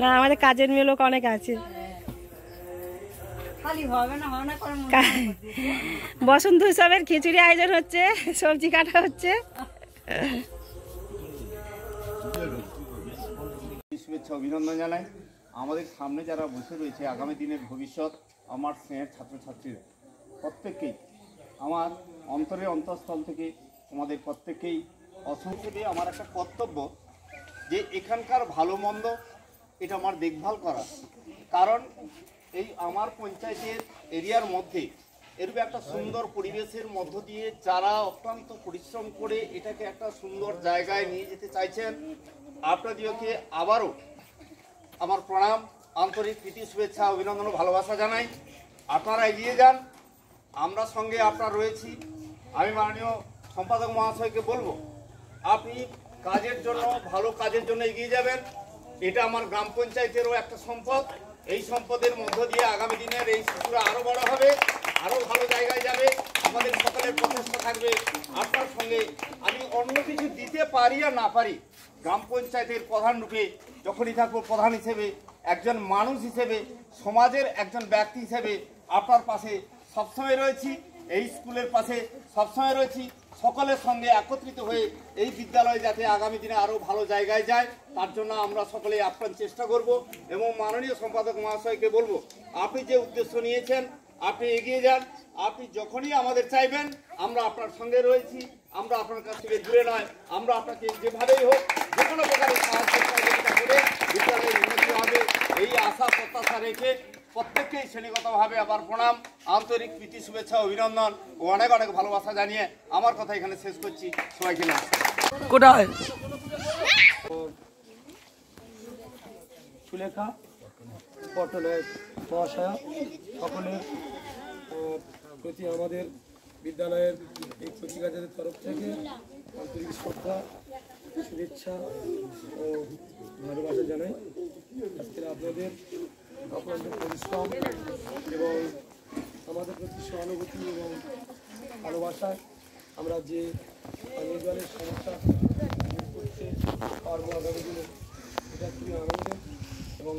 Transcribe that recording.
না, আমাদের কাজের মেয়ে লোক অনেক আছে। বসন্ত উৎসবের খিচুড়ি আয়োজন হচ্ছে, সবজি কাটা হচ্ছে। শুভেচ্ছা অভিনন্দন জানাই। আমাদের সামনে যারা বসে রয়েছে আগামী দিনের ভবিষ্যৎ আমার স্নেহের ছাত্রছাত্রীরা প্রত্যেককেই আমার অন্তরের অন্তঃস্থল থেকে তোমাদের প্রত্যেককেই অসংখ্য দিয়ে আমার একটা কর্তব্য যে এখানকার ভালো মন্দ এটা আমার দেখভাল করা। কারণ এই আমার পঞ্চায়েতের এরিয়ার মধ্যে এরকম একটা সুন্দর পরিবেশের মধ্য দিয়ে যারা অত্যন্ত পরিশ্রম করে এটাকে একটা সুন্দর জায়গায় নিয়ে যেতে চাইছেন, আপনাদেরকে আবারও আমার প্রণাম, আন্তরিক প্রীতি, শুভেচ্ছা, অভিনন্দন, ভালোবাসা জানাই। আপনারা এগিয়ে যান, আমরা সঙ্গে আপনার রয়েছি। আমি মাননীয় সম্পাদক মহাশয়কে বলবো আপনি কাজের জন্য, ভালো কাজের জন্য এগিয়ে যাবেন। এটা আমার গ্রাম পঞ্চায়েতেরও একটা সম্পদ। এই সম্পদের মধ্য দিয়ে আগামী দিনের এই শিশুরা আরও বড় হবে, আরও ভালো জায়গায় যাবে। আমাদের সকলের প্রচেষ্টা থাকবে আপনার সঙ্গে। আমি অন্য কিছু দিতে পারি আর না পারি, গ্রাম পঞ্চায়েতের প্রধান রূপে যখনই থাকবো, প্রধান হিসেবে, একজন মানুষ হিসেবে, সমাজের একজন ব্যক্তি হিসেবে আপনার পাশে সবসময় রয়েছি। এই স্কুলের পাশে সবসময় রয়েছি। সকলের সঙ্গে একত্রিত হয়ে এই বিদ্যালয় যাতে আগামী দিনে আরও ভালো জায়গায় যায় তার জন্য আমরা সকলে আপ্রাণ চেষ্টা করব। এবং মাননীয় সম্পাদক মহাশয়কে বলবো আপনি যে উদ্দেশ্য নিয়েছেন আপনি এগিয়ে যান। আপনি যখনই আমাদের চাইবেন আমরা আপনার সঙ্গে রয়েছি। আমরা আপনার কাছ থেকে দূরে নয়, আমরা আপনাকে যেভাবেই হোক যে কোনো প্রকারের সাহায্য সহযোগিতা করে বিদ্যালয়ের উন্নতি হবে এই আশা প্রত্যাশা রেখে প্রত্যেককেই শ্রেণীগতভাবে আবার প্রণাম, আন্তরিক প্রীতি, শুভেচ্ছা, অভিনন্দন ও অনেক অনেক ভালোবাসা জানিয়ে আমার কথা এখানে শেষ করছি। সবাইকে নমস্কার। কোথায় সুলেখা পটলের মহাশয়া সকলের প্রতি আমাদের বিদ্যালয়ের এই কচিকাচাদের তরফ থেকে আন্তরিক শ্রদ্ধা, শুভেচ্ছা ও ভালোবাসা জানাই। আজকের আপনাদের পরিশ্রম এবং আমাদের প্রতি সহানুভূতি এবং ভালোবাসায় আমরা যে পানীয় জলের সমস্যা দূর করতে পারবো আগামী দিনে, এটা খুবই আনন্দের এবং